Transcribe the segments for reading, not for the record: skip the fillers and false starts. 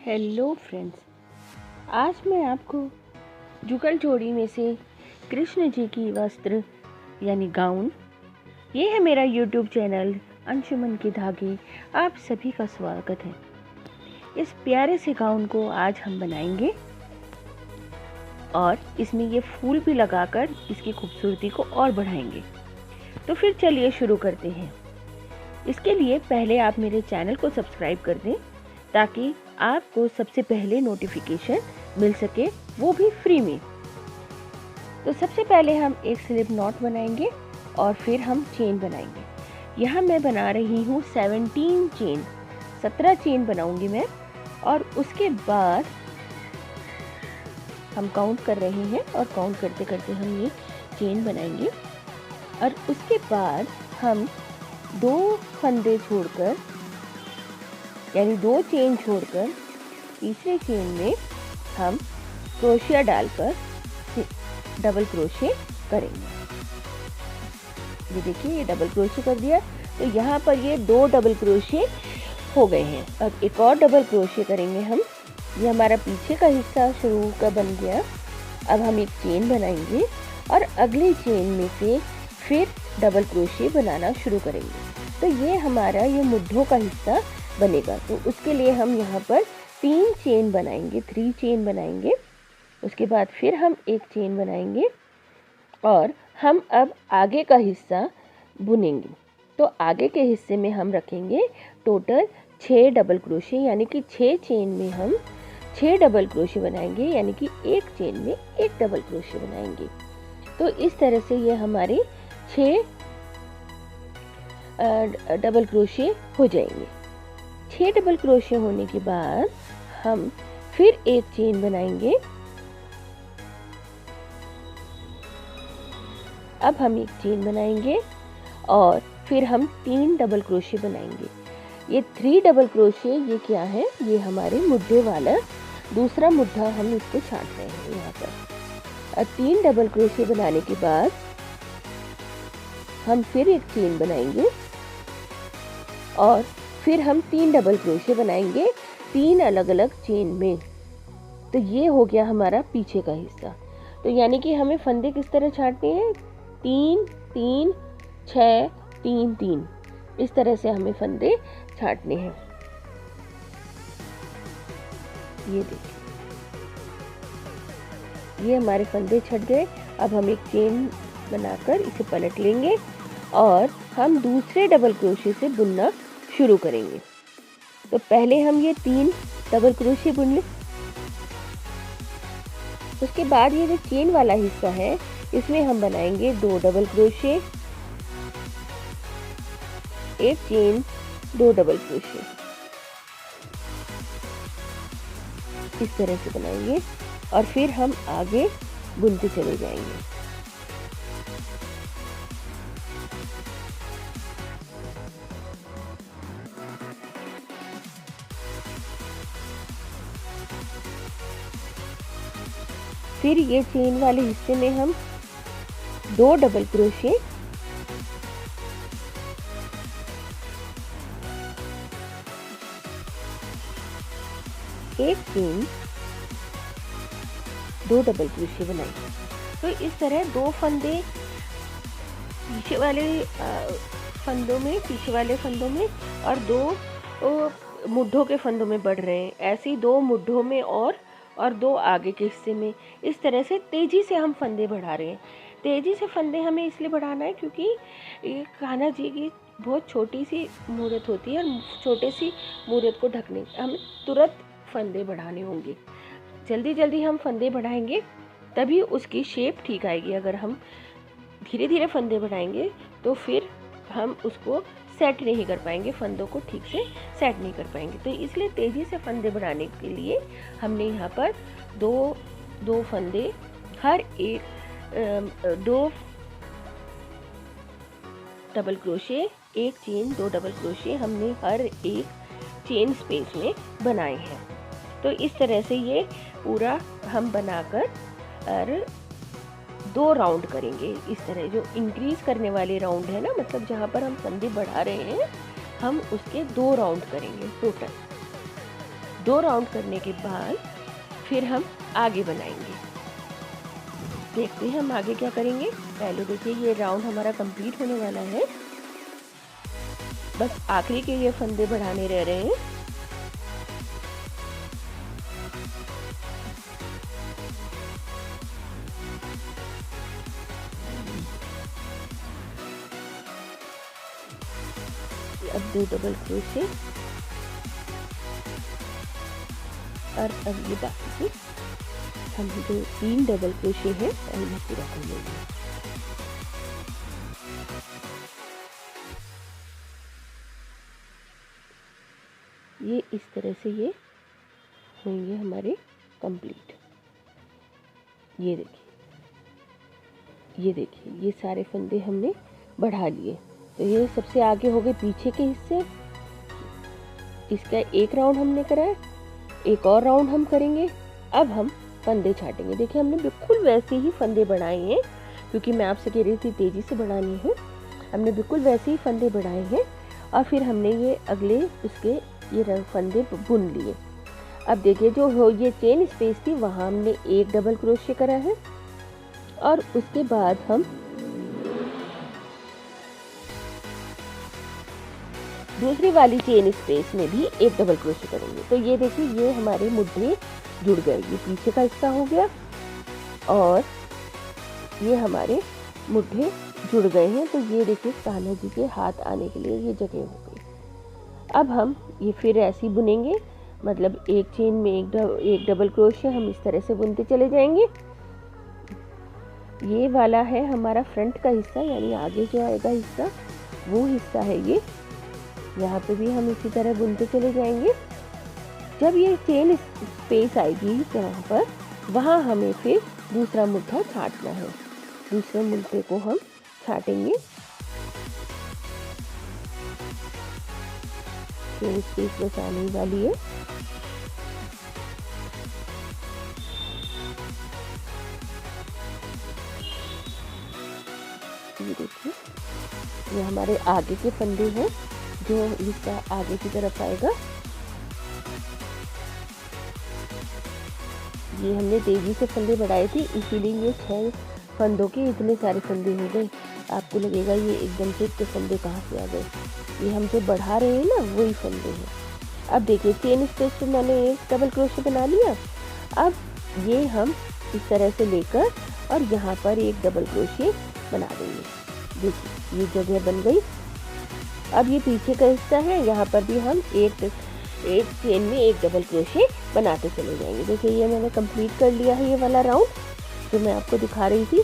Hello friends, आज मैं आपको जुगल जोड़ी में से कृष्ण जी की वस्त्र यानी गाउन, ये है मेरा यूट्यूब चैनल अंशुमन के धागे। आप सभी का स्वागत है। इस प्यारे से गाउन को आज हम बनाएंगे और इसमें ये फूल भी लगाकर इसकी खूबसूरती को और बढ़ाएंगे। तो फिर चलिए शुरू करते हैं। इसके लिए पहले आप मेरे चैनल को सब्सक्राइब कर दें ताकि आपको सबसे पहले नोटिफिकेशन मिल सके, वो भी फ्री में। तो सबसे पहले हम एक स्लिप नॉट बनाएंगे और फिर हम चेन बनाएंगे। यहाँ मैं बना रही हूँ 17 चेन बनाऊंगी मैं, और उसके बाद हम काउंट कर रहे हैं और काउंट करते करते हम ये चेन बनाएंगे। और उसके बाद हम 2 फंदे छोड़कर यानी 2 चेन छोड़कर तीसरे चेन में हम क्रोशिया डालकर डबल क्रोशे करेंगे। ये देखिए, ये डबल क्रोशे कर दिया, तो यहाँ पर ये 2 डबल क्रोशे हो गए हैं। अब एक और डबल क्रोशे करेंगे हम। ये हमारा पीछे का हिस्सा शुरू का बन गया। अब हम एक चेन बनाएंगे और अगले चेन में से फिर डबल क्रोशे बनाना शुरू करेंगे। तो ये हमारा ये मुड्ढों का हिस्सा बनेगा। तो उसके लिए हम यहाँ पर 3 चेन बनाएंगे, 3 चेन बनाएंगे। उसके बाद फिर हम एक चेन बनाएंगे और हम अब आगे का हिस्सा बुनेंगे। तो आगे के हिस्से में हम रखेंगे टोटल 6 डबल क्रोशे, यानी कि 6 चेन में हम 6 डबल क्रोशे बनाएंगे, यानी कि एक चेन में एक डबल क्रोशे बनाएंगे। तो इस तरह से ये हमारे 6 डबल क्रोशे हो जाएंगे। 6 डबल क्रोशे होने के बाद हम फिर एक चेन बनाएंगे। अब हम एक चेन बनाएंगे और फिर हम 3 डबल क्रोशे बनाएंगे। ये 3 डबल क्रोशे ये क्या है? ये हमारे मुड्ढे वाला दूसरा मुड्ढा हम इसको छांट रहे हैं यहाँ पर। और 3 डबल क्रोशे बनाने के बाद हम फिर एक चेन बनाएंगे और फिर हम 3 डबल क्रोशे बनाएंगे 3 अलग अलग चेन में। तो ये हो गया हमारा पीछे का हिस्सा। तो यानी कि हमें फंदे किस तरह छांटने हैं? 3 3 6 3 3, इस तरह से हमें फंदे छांटने हैं। ये देखिए, ये हमारे फंदे छट गए। अब हम एक चेन बनाकर इसे पलट लेंगे और हम दूसरे डबल क्रोशे से बुनना शुरू करेंगे। तो पहले हम ये 3 डबल क्रोशे बुन लें। उसके बाद ये जो चेन वाला हिस्सा है इसमें हम बनाएंगे 2 डबल क्रोशे, एक चेन, 2 डबल क्रोशे, इस तरह से बनाएंगे और फिर हम आगे बुनते चले जाएंगे। फिर ये चेन वाले हिस्से में हम 2 डबल क्रोशे, एक चेन, 2 डबल क्रोशे बनाएंगे। तो इस तरह 2 फंदे पीछे वाले फंदों में और 2 मुड्ढों के फंदों में बढ़ रहे हैं। ऐसे ही 2 मुड्ढों में और 2 आगे के हिस्से में। इस तरह से तेजी से हम फंदे बढ़ा रहे हैं। तेजी से फंदे हमें इसलिए बढ़ाना है क्योंकि ये कान्हा जी की बहुत छोटी सी मूर्त होती है और छोटे सी मूर्त को ढकने हमें तुरंत फंदे बढ़ाने होंगे। जल्दी जल्दी हम फंदे बढ़ाएंगे तभी उसकी शेप ठीक आएगी। अगर हम धीरे धीरे फंदे बढ़ाएंगे तो फिर हम उसको सेट नहीं कर पाएंगे, फंदों को ठीक से सेट नहीं कर पाएंगे। तो इसलिए तेज़ी से फंदे बढ़ाने के लिए हमने यहाँ पर 2 फंदे, हर एक 2 डबल क्रोशे, एक चेन, 2 डबल क्रोशे हमने हर एक चेन स्पेस में बनाए हैं। तो इस तरह से ये पूरा हम बनाकर और 2 राउंड करेंगे। इस तरह जो इंक्रीज करने वाले राउंड है ना, मतलब जहाँ पर हम फंदे बढ़ा रहे हैं, हम उसके 2 राउंड करेंगे टोटल। 2 राउंड करने के बाद फिर हम आगे बनाएंगे। देखते हैं हम आगे क्या करेंगे। पहले देखिए ये राउंड हमारा कंप्लीट होने वाला है, बस आखिरी के ये फंदे बढ़ाने रह रहे हैं। अब 2 डबल क्रोशे और अब ये बाकी के हम जो 3 डबल क्रोशे हैं इन्हें पूरा कर लेंगे। ये इस तरह से ये होंगे हमारे कंप्लीट। ये देखिए ये सारे फंदे हमने बढ़ा लिए। तो ये सबसे आगे हो गए पीछे के हिस्से। इसका एक राउंड हमने कराया, एक और राउंड हम करेंगे। अब हम फंदे छाटेंगे। देखिए हमने बिल्कुल वैसे ही फंदे बढ़ाए हैं, क्योंकि मैं आपसे कह रही थी तेजी से बढ़ानी है। हमने बिल्कुल वैसे ही फंदे बढ़ाए हैं और फिर हमने ये अगले उसके ये फंदे बुन लिए। अब देखिए जो हो ये चेन स्पेस थी वहाँ हमने एक डबल क्रोशे करा है और उसके बाद हम दूसरी वाली चेन स्पेस में भी एक डबल क्रोशे करेंगे। तो ये देखिए ये हमारे मुद्दे जुड़ गए। ये पीछे का हिस्सा हो गया और ये हमारे मुद्दे जुड़ गए हैं। तो ये देखिए कान्हा जी के हाथ आने के लिए ये जगह हो गई। अब हम ये फिर ऐसे ही बुनेंगे, मतलब एक चेन में एक डबल क्रोशे हम इस तरह से बुनते चले जाएंगे। ये वाला है हमारा फ्रंट का हिस्सा, यानी आगे जो आएगा हिस्सा वो हिस्सा है ये। यहाँ पे भी हम इसी तरह बुनते चले जाएंगे। जब ये चेन स्पेस आएगी यहाँ पर, वहाँ हमें फिर दूसरा मुद्दा छाटना है। दूसरे मुद्दे को हम छाटेंगे। चेन स्पेस बस आने वाली है। ये देखिए ये हमारे आगे के फंदे हैं, जो हिस्सा आगे की तरफ आएगा। ये हमने तेजी से फंदे बढ़ाए थे, इसीलिए ये 6 फंदों के इतने सारे फंदे हो गए। आपको लगेगा ये एकदम से इतने फंदे कहाँ से आ गए। ये हम जो बढ़ा रहे हैं ना वही फंदे हैं। अब देखिए चेन स्पेस पे मैंने एक डबल क्रोशे बना लिया। अब ये हम इस तरह से लेकर और यहाँ पर एक डबल क्रोशे बना देंगे। देखिए ये जगह बन गई। अब ये पीछे का हिस्सा है, यहाँ पर भी हम एक चेन में एक डबल क्रोशे बनाते चले जाएंगे। देखिए ये मैंने कंप्लीट कर लिया है ये वाला राउंड जो मैं आपको दिखा रही थी।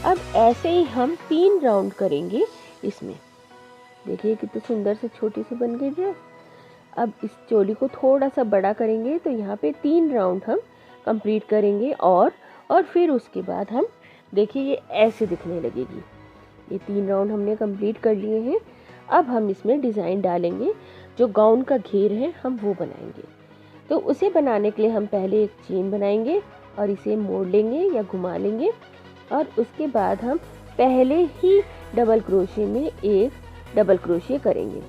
अब ऐसे ही हम 3 राउंड करेंगे इसमें। देखिए कितनी सुंदर से छोटी सी बन गई है। अब इस चोली को थोड़ा सा बड़ा करेंगे तो यहाँ पे 3 राउंड हम कंप्लीट करेंगे और फिर उसके बाद हम देखिए ये ऐसे दिखने लगेगी। ये 3 राउंड हमने कंप्लीट कर लिए हैं। अब हम इसमें डिज़ाइन डालेंगे, जो गाउन का घेर है हम वो बनाएंगे। तो उसे बनाने के लिए हम पहले एक चेन बनाएंगे और इसे मोड़ लेंगे या घुमा लेंगे और उसके बाद हम पहले ही डबल क्रोशे में एक डबल क्रोशे करेंगे।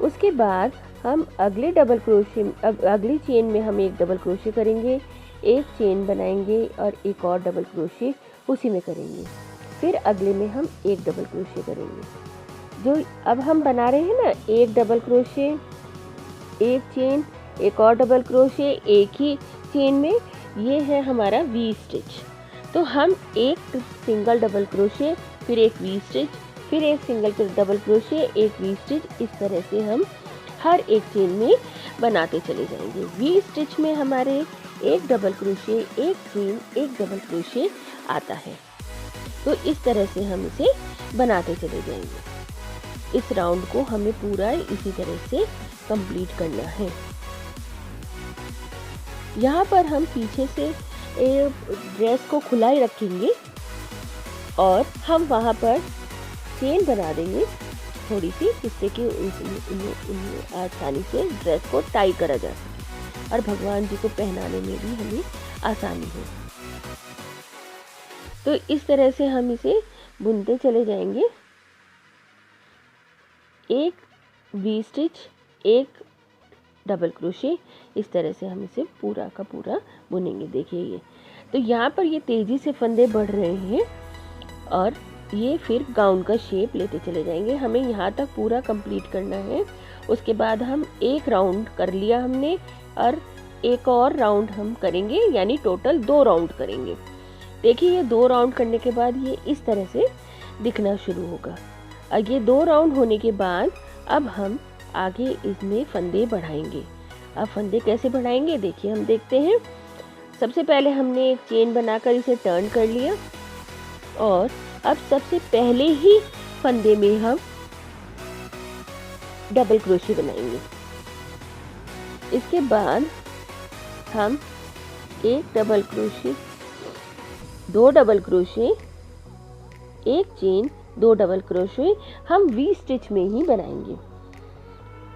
उसके बाद हम अगले अगली चेन में हम एक डबल क्रोशे करेंगे, एक चेन बनाएंगे और एक और डबल क्रोशे उसी में करेंगे। फिर अगले में हम एक डबल क्रोशे करेंगे। जो अब हम बना रहे हैं ना, एक डबल क्रोशे, एक चेन, एक और डबल क्रोशे एक ही चेन में, ये है हमारा वी स्टिच। तो हम एक सिंगल डबल क्रोशे, फिर एक वी स्टिच, फिर एक सिंगल डबल क्रोशे, एक वी स्टिच, इस तरह से हम हर एक चेन में बनाते चले जाएंगे। वी स्टिच में हमारे एक डबल क्रोशे, एक चेन, एक डबल क्रोशे आता है। तो इस तरह से हम इसे बनाते चले जाएंगे। इस राउंड को हमें पूरा इसी तरह से कंप्लीट करना है। यहाँ पर हम पीछे से ड्रेस को खुला ही रखेंगे और हम वहाँ पर चेन बना देंगे थोड़ी सी, जिससे कि आसानी से ड्रेस को टाई करा जा सके और भगवान जी को पहनाने में भी हमें आसानी हो। तो इस तरह से हम इसे बुनते चले जाएंगे। एक वी स्टिच, एक डबल क्रोशे। इस तरह से हम इसे पूरा का पूरा बुनेंगे। देखिए ये तो यहाँ पर ये तेज़ी से फंदे बढ़ रहे हैं और ये फिर गाउन का शेप लेते चले जाएंगे। हमें यहाँ तक पूरा कंप्लीट करना है। उसके बाद हम एक राउंड कर लिया हमने और एक और राउंड हम करेंगे, यानी टोटल 2 राउंड करेंगे। देखिए ये 2 राउंड करने के बाद ये इस तरह से दिखना शुरू होगा। और ये 2 राउंड होने के बाद अब हम आगे इसमें फंदे बढ़ाएंगे। अब फंदे कैसे बढ़ाएंगे देखिए हम देखते हैं। सबसे पहले हमने एक चेन बनाकर इसे टर्न कर लिया और अब सबसे पहले ही फंदे में हम डबल क्रोशे बनाएंगे। इसके बाद हम एक डबल क्रोशे, 2 डबल क्रोशे, एक चेन, 2 डबल क्रोशे हम वी स्टिच में ही बनाएंगे।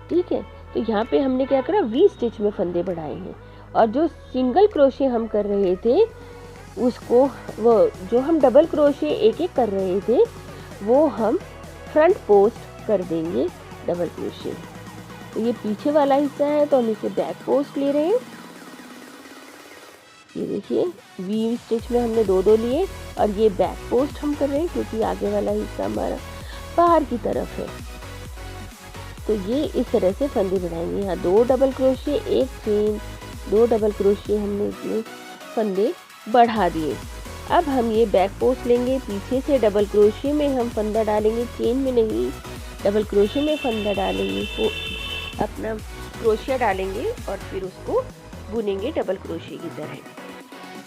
ठीक है, तो यहाँ पे हमने क्या करा, वी स्टिच में फंदे बढ़ाए हैं। और जो सिंगल क्रोशे हम कर रहे थे उसको, वो जो हम डबल क्रोशे एक एक कर रहे थे वो हम फ्रंट पोस्ट कर देंगे डबल क्रोशे। तो ये पीछे वाला हिस्सा है तो हम इसे बैक पोस्ट ले रहे हैं। ये देखिए वी स्टिच में हमने 2-2 लिए और ये बैक पोस्ट हम कर रहे हैं क्योंकि आगे वाला हिस्सा हमारा बाहर की तरफ है। तो ये इस तरह से फंदे बढ़ाएंगे। यहाँ 2 डबल क्रोशे, एक चेन, 2 डबल क्रोशे हमने इसमें फंदे बढ़ा दिए। अब हम ये बैक पोस्ट लेंगे, पीछे से डबल क्रोशे में हम फंदा डालेंगे, चेन में नहीं, डबल क्रोशे में फंदा डालेंगे, वो अपना क्रोशिया डालेंगे और फिर उसको बुनेंगे डबल क्रोशे की तरह।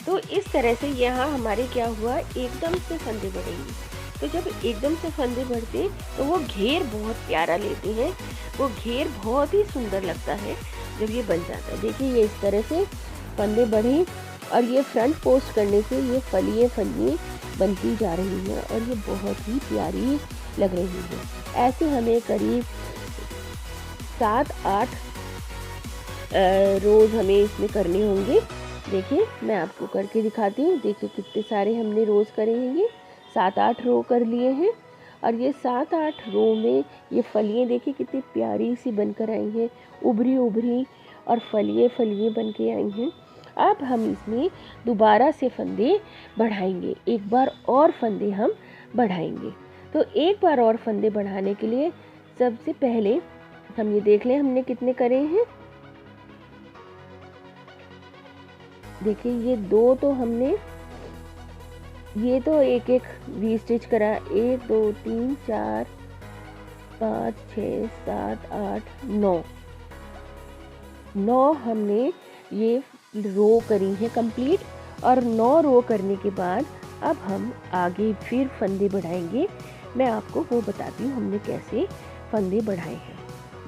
तो इस तरह से यहाँ हमारे क्या हुआ, एकदम से फंदे बढ़ेंगे। तो जब एकदम से फंदे बढ़ते तो वो घेर बहुत प्यारा लेते हैं, वो घेर बहुत ही सुंदर लगता है जब ये बन जाता है। देखिए ये इस तरह से फंदे बढ़े और ये फ्रंट पोस्ट करने से ये फलियाँ बनती जा रही हैं और ये बहुत ही प्यारी लग रही है। ऐसे हमें करीब 7-8 रोज़ हमें इसमें करने होंगे। देखिए मैं आपको करके दिखाती हूँ। देखिए कितने सारे हमने रोज़ करे हैं, ये 7-8 रो कर लिए हैं और ये 7-8 रो में ये फलियाँ देखिए कितनी प्यारी सी बनकर आई हैं, उभरी उभरी और फलियाँ बन के आई हैं। अब हम इसमें दोबारा से फंदे बढ़ाएंगे, एक बार और फंदे हम बढ़ाएंगे। तो एक बार और फंदे बढ़ाने के लिए सबसे पहले हम ये देख लें हमने कितने करे हैं। देखिए ये 2 तो हमने, ये तो एक एक वी स्टिच करा, 1 2 3 4 5 6 7 8 9 हमने ये रो करी है कंप्लीट। और 9 रो करने के बाद अब हम आगे फिर फंदे बढ़ाएंगे। मैं आपको वो बताती हूँ हमने कैसे फंदे बढ़ाए हैं।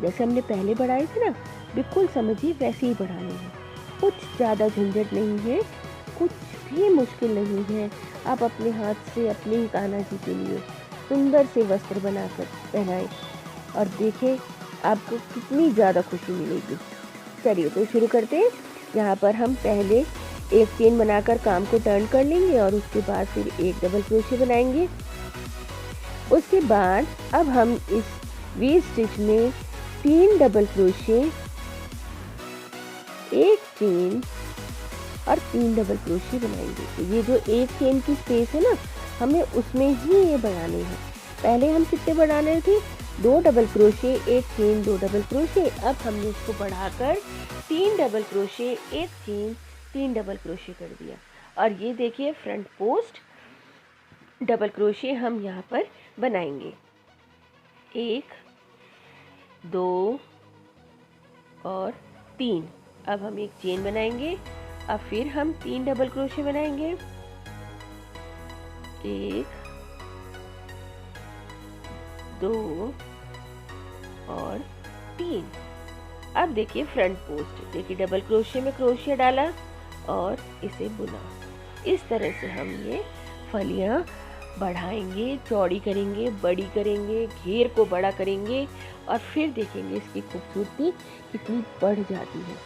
जैसे हमने पहले बढ़ाए थे ना, बिल्कुल समझिए वैसे ही बढ़ाने हैं। कुछ ज़्यादा झंझट नहीं है, कुछ भी मुश्किल नहीं है। आप अपने हाथ से अपने ही कान्हा जी के लिए सुंदर से वस्त्र बनाकर पहनाएं और देखें आपको कितनी ज़्यादा खुशी मिलेगी। चलिए तो शुरू करते हैं। यहाँ पर हम पहले एक चेन बनाकर काम को टर्न कर लेंगे और उसके बाद फिर एक डबल क्रोशे बनाएंगे। उसके बाद अब हम इस वी स्टिच में 3 डबल क्रोशे, एक चेन और 3 डबल क्रोशे बनाएंगे। तो ये जो एक चेन की स्पेस है ना, हमें उसमें ही ये बनाने हैं। पहले हम कितने बनाने थे, 2 डबल क्रोशे, एक चेन, 2 डबल क्रोशे। अब हमने इसको बढ़ाकर 3 डबल क्रोशे, एक चेन, 3 डबल क्रोशे कर दिया। और ये देखिए फ्रंट पोस्ट डबल क्रोशे हम यहाँ पर बनाएंगे, 1 2 और 3। अब हम एक चेन बनाएंगे, अब फिर हम 3 डबल क्रोशे बनाएंगे, 1 2 और 3। अब देखिए फ्रंट पोस्ट, देखिए डबल क्रोशे में क्रोशिया डाला और इसे बुना। इस तरह से हम ये फलियां बढ़ाएंगे, चौड़ी करेंगे, बड़ी करेंगे, घेर को बड़ा करेंगे और फिर देखेंगे इसकी खूबसूरती कितनी बढ़ जाती है।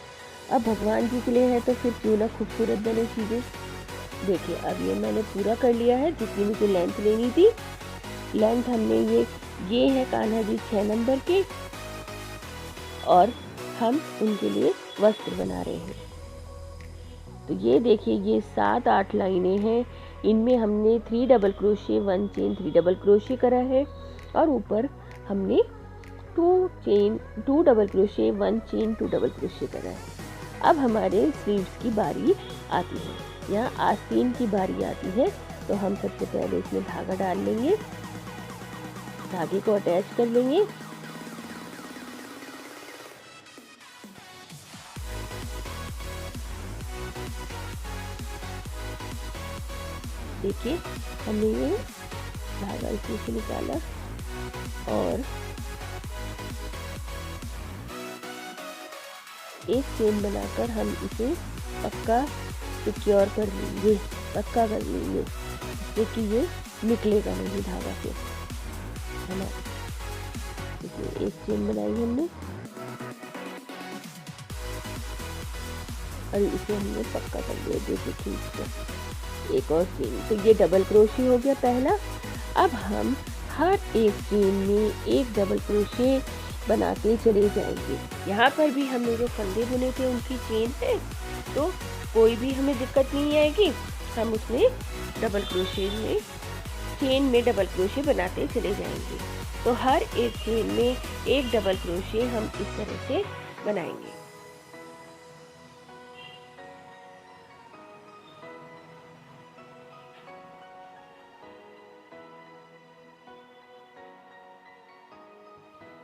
अब भगवान जी के लिए है तो फिर क्यों ना खूबसूरत बने चीज़ें। देखिए अब ये मैंने पूरा कर लिया है जितनी मुझे लेंथ लेनी थी। लेंथ हमने ये है कान्हा जी 6 नंबर के और हम उनके लिए वस्त्र बना रहे हैं। तो ये देखिए, ये 7-8 लाइनें हैं। इनमें हमने 3 double crochet 1 chain 3 double crochet करा है और ऊपर हमने 2 double crochet 1 chain 2 double crochet करा है। अब हमारे स्लीव्स की बारी आती है, यहाँ आस्तीन की बारी आती है। तो हम सबसे पहले इसमें धागा डाल लेंगे, धागे को अटैच कर लेंगे। देखिए, हमने ये धागा इसमें से निकाला और एक चेन बनाकर हम इसे पक्का सिक्योर कर लेंगे, पक्का कर लेंगे, जिससे कि ये निकलेगा नहीं धागा से, है ना। देखिए, एक चेन बनाई हमने और इसे हमने पक्का कर लिया। देखिए, खींचकर एक और चेन, तो ये डबल क्रोशे हो गया पहला। अब हम हर एक चेन में एक डबल क्रोशे बनाते चले जाएंगे। यहाँ पर भी हमने जो फंदे बुने थे उनकी चेन है, तो कोई भी हमें दिक्कत नहीं आएगी। हम उसमें डबल क्रोशे में चेन में डबल क्रोशे बनाते चले जाएंगे। तो हर एक चेन में एक डबल क्रोशे हम इस तरह से बनाएंगे।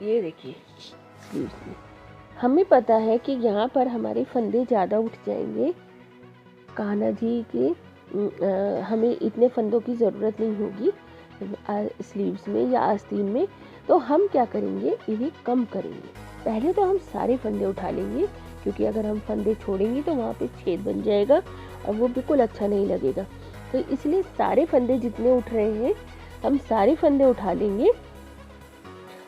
ये देखिए, स्लीव्स में हमें पता है कि यहाँ पर हमारे फंदे ज़्यादा उठ जाएंगे। कान्हा जी के हमें इतने फंदों की ज़रूरत नहीं होगी स्लीव्स में या आस्तीन में। तो हम क्या करेंगे, इन्हें कम करेंगे। पहले तो हम सारे फंदे उठा लेंगे, क्योंकि अगर हम फंदे छोड़ेंगे तो वहाँ पे छेद बन जाएगा और वो बिल्कुल अच्छा नहीं लगेगा। तो इसलिए सारे फंदे जितने उठ रहे हैं, हम सारे फंदे उठा लेंगे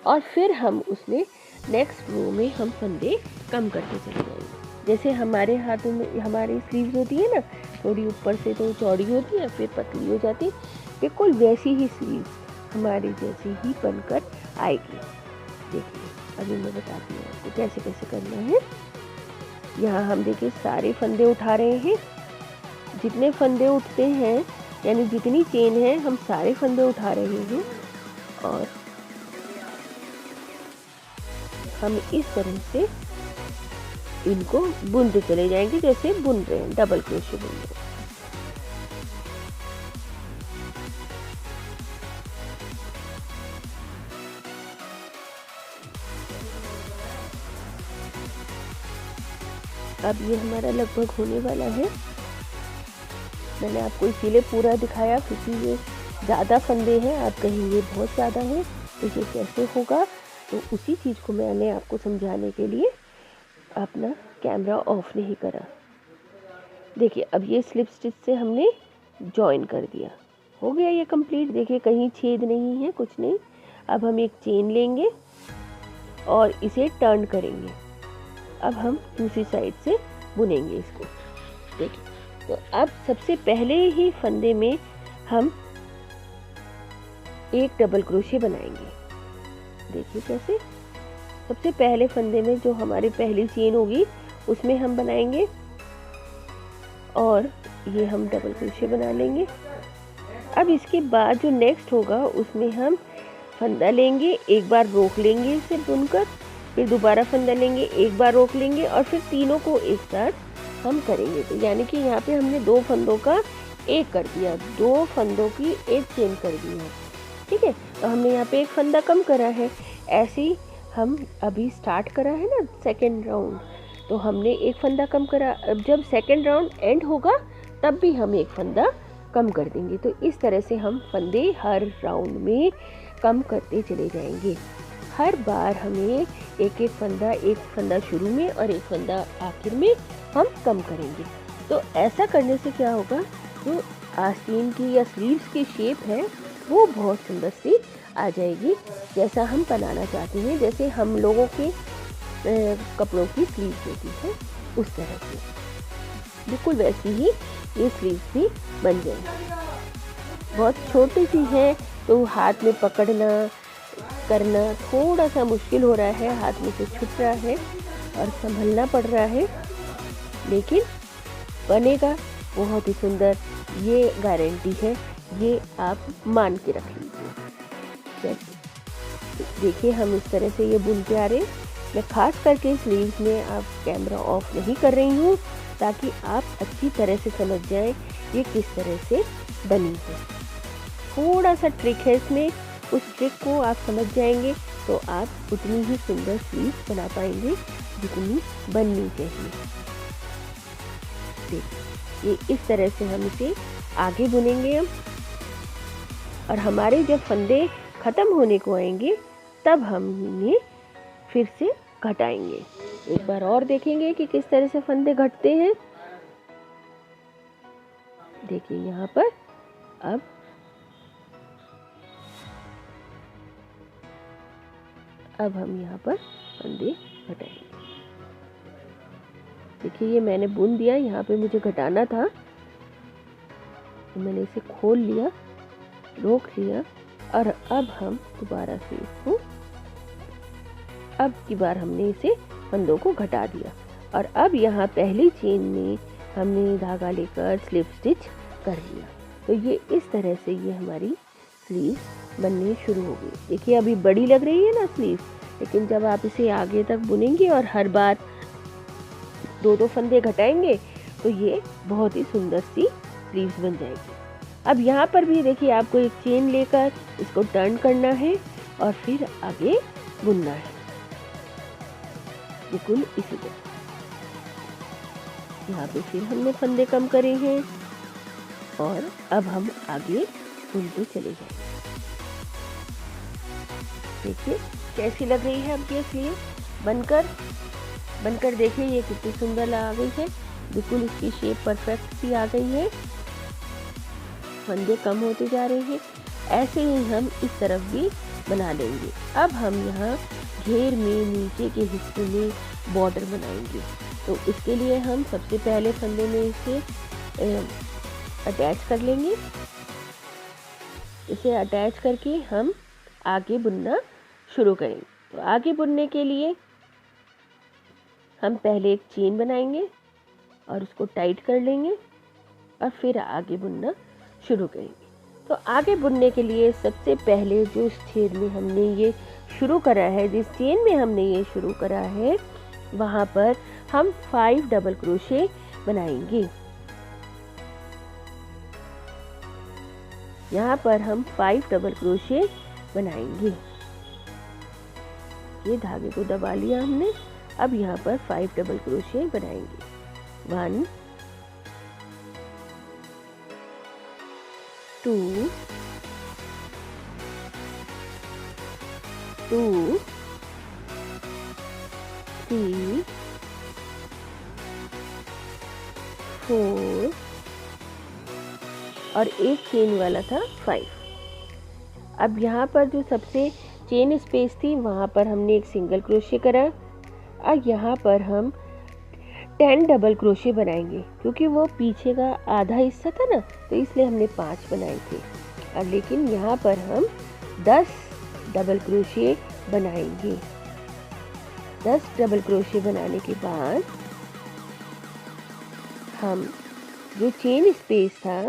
और फिर हम उसमें नेक्स्ट रो में हम फंदे कम करते चले जाएंगे। जैसे हमारे हाथों में हमारी स्लीव्स होती है ना, थोड़ी ऊपर से तो चौड़ी होती है, फिर पतली हो जाती है, बिल्कुल वैसी ही स्लीव्स हमारी जैसी ही बनकर आएगी। देखिए, अभी मैं बताती हूँ आपको कैसे कैसे करना है। यहाँ हम देखिए सारे फंदे उठा रहे हैं। जितने फंदे उठते हैं, यानी जितनी चेन है, हम सारे फंदे उठा रहे हैं और हम इस तरह से इनको बुनते चले जाएंगे, जैसे बुन रहे हैं, डबल क्रोशे बुन रहे हैं। अब ये हमारा लगभग होने वाला है। मैंने आपको इसीलिए पूरा दिखाया क्योंकि ये ज़्यादा फंदे हैं। आप कहेंगे बहुत ज़्यादा है तो ये कैसे होगा, तो उसी चीज़ को मैंने आपको समझाने के लिए अपना कैमरा ऑफ नहीं करा। देखिए, अब ये स्लिप स्टिच से हमने जॉइन कर दिया, हो गया ये कंप्लीट। देखिए, कहीं छेद नहीं है, कुछ नहीं। अब हम एक चेन लेंगे और इसे टर्न करेंगे। अब हम दूसरी साइड से बुनेंगे इसको। देखिए, तो अब सबसे पहले ही फंदे में हम एक डबल क्रोशे बनाएंगे। देखिए कैसे, सबसे पहले फंदे में जो हमारी पहली चेन होगी उसमें हम बनाएंगे और ये हम डबल क्रोशे बना लेंगे। अब इसके बाद जो नेक्स्ट होगा उसमें हम फंदा लेंगे, एक बार रोक लेंगे इसे बुनकर, फिर दोबारा फंदा लेंगे, एक बार रोक लेंगे और फिर तीनों को एक साथ हम करेंगे। तो यानी कि यहाँ पे हमने दो फंदों का एक कर दिया, दो फंदों की एक चेन कर दी है। ठीक है, तो हमने यहाँ पे एक फंदा कम करा है। ऐसे ही हम अभी स्टार्ट करा है ना सेकेंड राउंड, तो हमने एक फंदा कम करा। अब जब सेकेंड राउंड एंड होगा तब भी हम एक फंदा कम कर देंगे। तो इस तरह से हम फंदे हर राउंड में कम करते चले जाएंगे। हर बार हमें एक फंदा शुरू में और एक फंदा आखिर में हम कम करेंगे। तो ऐसा करने से क्या होगा, जो आस्तीन की या स्लीव्स की शेप है वो बहुत सुंदर सी आ जाएगी, जैसा हम बनाना चाहते हैं। जैसे हम लोगों के कपड़ों की स्लीव्स होती है उस तरह से बिल्कुल वैसी ही ये स्लीव्स भी बन जाएंगी। बहुत छोटी सी है तो हाथ में पकड़ना करना थोड़ा सा मुश्किल हो रहा है, हाथ में से छूट रहा है, और संभलना पड़ रहा है, लेकिन बनेगा बहुत ही सुंदर, ये गारंटी है, ये आप मान के रख लीजिए। देखिए हम इस तरह से ये बुन के आ रहे हैं। मैं खास करके स्लीव्स में आप कैमरा ऑफ नहीं कर रही हूँ ताकि आप अच्छी तरह से समझ जाएं ये किस तरह से बनी है। थोड़ा सा ट्रिक है इसमें, उस ट्रिक को आप समझ जाएंगे तो आप उतनी ही सुंदर स्लीव्स बना पाएंगे जितनी बननी चाहिए। देखिए ये इस तरह से हम इसे आगे बुनेंगे हम, और हमारे जब फंदे ख़त्म होने को आएंगे तब हम इन्हें फिर से घटाएंगे। एक बार और देखेंगे कि किस तरह से फंदे घटते हैं। देखिए यहाँ पर अब हम यहाँ पर फंदे घटाएंगे। देखिए ये मैंने बुन दिया, यहाँ पे मुझे घटाना था तो मैंने इसे खोल लिया, रोक लिया, और अब हम दोबारा से इसको, अब की बार हमने इसे फंदों को घटा दिया, और अब यहाँ पहली चेन में हमने धागा लेकर स्लिप स्टिच कर लिया। तो ये इस तरह से ये हमारी स्लीव बननी शुरू हो गई। देखिए अभी बड़ी लग रही है ना स्लीव, लेकिन जब आप इसे आगे तक बुनेंगे और हर बार दो फंदे घटाएंगे तो ये बहुत ही सुंदर सी स्लीव्स बन जाएगी। अब यहाँ पर भी देखिए आपको एक चेन लेकर इसको टर्न करना है और फिर आगे बुनना है, बिल्कुल इसी तरह। यहाँ पे फिर हमने फंदे कम करे हैं और अब हम आगे बुनते चले जाएंगे। देखिए कैसी लग रही है अब ये स्लीव बनकर देखिए ये कितनी सुंदर आ गई है, बिल्कुल इसकी शेप परफेक्ट सी आ गई है। फंदे कम होते जा रहे हैं, ऐसे ही हम इस तरफ भी बना लेंगे। अब हम यहाँ घेर में नीचे के हिस्से में बॉर्डर बनाएंगे, तो इसके लिए हम सबसे पहले फंदे में इसे अटैच कर लेंगे। इसे अटैच करके हम आगे बुनना शुरू करेंगे। तो आगे बुनने के लिए हम पहले एक चेन बनाएंगे और उसको टाइट कर लेंगे और फिर आगे बुनना शुरू करेंगे। तो आगे बुनने के लिए सबसे पहले जो छेद में हमने ये शुरू करा है, जिस चेन में हमने ये शुरू करा है, वहाँ पर हम 5 डबल क्रोशे बनाएंगे। यहाँ पर हम 5 डबल क्रोशे बनाएंगे। ये धागे को दबा लिया हमने। अब यहाँ पर 5 डबल क्रोशे बनाएंगे। 1 2 2 3 4 और एक चेन वाला था 5। अब यहाँ पर जो सबसे चेन स्पेस थी वहाँ पर हमने एक सिंगल क्रोशे करा। अब यहाँ पर हम 10 डबल क्रोशे बनाएंगे, क्योंकि वो पीछे का आधा हिस्सा था ना, तो इसलिए हमने 5 बनाए थे। और लेकिन यहाँ पर हम 10 डबल क्रोशे बनाएंगे। 10 डबल क्रोशे बनाने के बाद हम जो चेन स्पेस था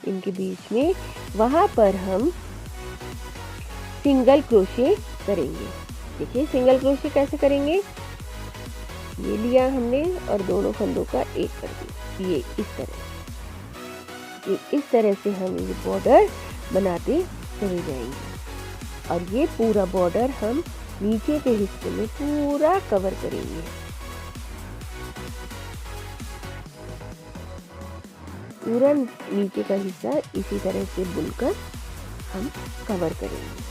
इनके बीच में, वहाँ पर हम सिंगल क्रोशे करेंगे। देखिए सिंगल क्रोशे कैसे करेंगे, ये लिया हमने और दोनों फंदों का एक कर दिया, ये इस तरह से हम ये बॉर्डर बनाते चले जाएंगे। और ये पूरा बॉर्डर हम नीचे के हिस्से में पूरा कवर करेंगे। पूरा नीचे का हिस्सा इसी तरह से बुनकर हम कवर करेंगे।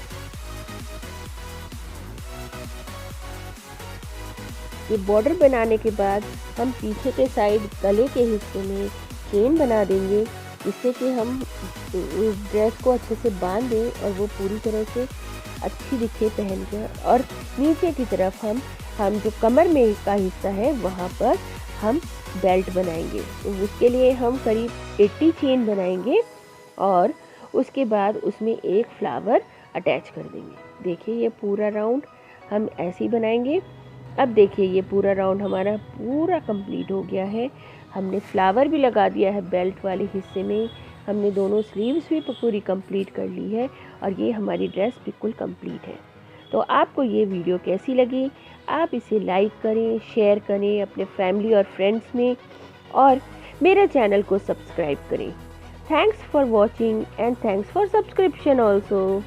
ये बॉर्डर बनाने के बाद हम पीछे के साइड गले के हिस्से में चेन बना देंगे, जिससे कि हम ड्रेस को अच्छे से बांध दें और वो पूरी तरह से अच्छी दिखे पहन कर। और नीचे की तरफ हम जो कमर में का हिस्सा है वहाँ पर हम बेल्ट बनाएंगे। तो उसके लिए हम करीब 80 चेन बनाएंगे और उसके बाद उसमें एक फ्लावर अटैच कर देंगे। देखिए ये पूरा राउंड हम ऐसे ही बनाएंगे अब देखिए ये पूरा राउंड हमारा पूरा कंप्लीट हो गया है। हमने फ्लावर भी लगा दिया है बेल्ट वाले हिस्से में, हमने दोनों स्लीव्स भी पूरी कंप्लीट कर ली है और ये हमारी ड्रेस बिल्कुल कंप्लीट है। तो आपको ये वीडियो कैसी लगी? आप इसे लाइक करें, शेयर करें अपने फैमिली और फ्रेंड्स में और मेरे चैनल को सब्सक्राइब करें। Thanks for watching and thanks for subscription also.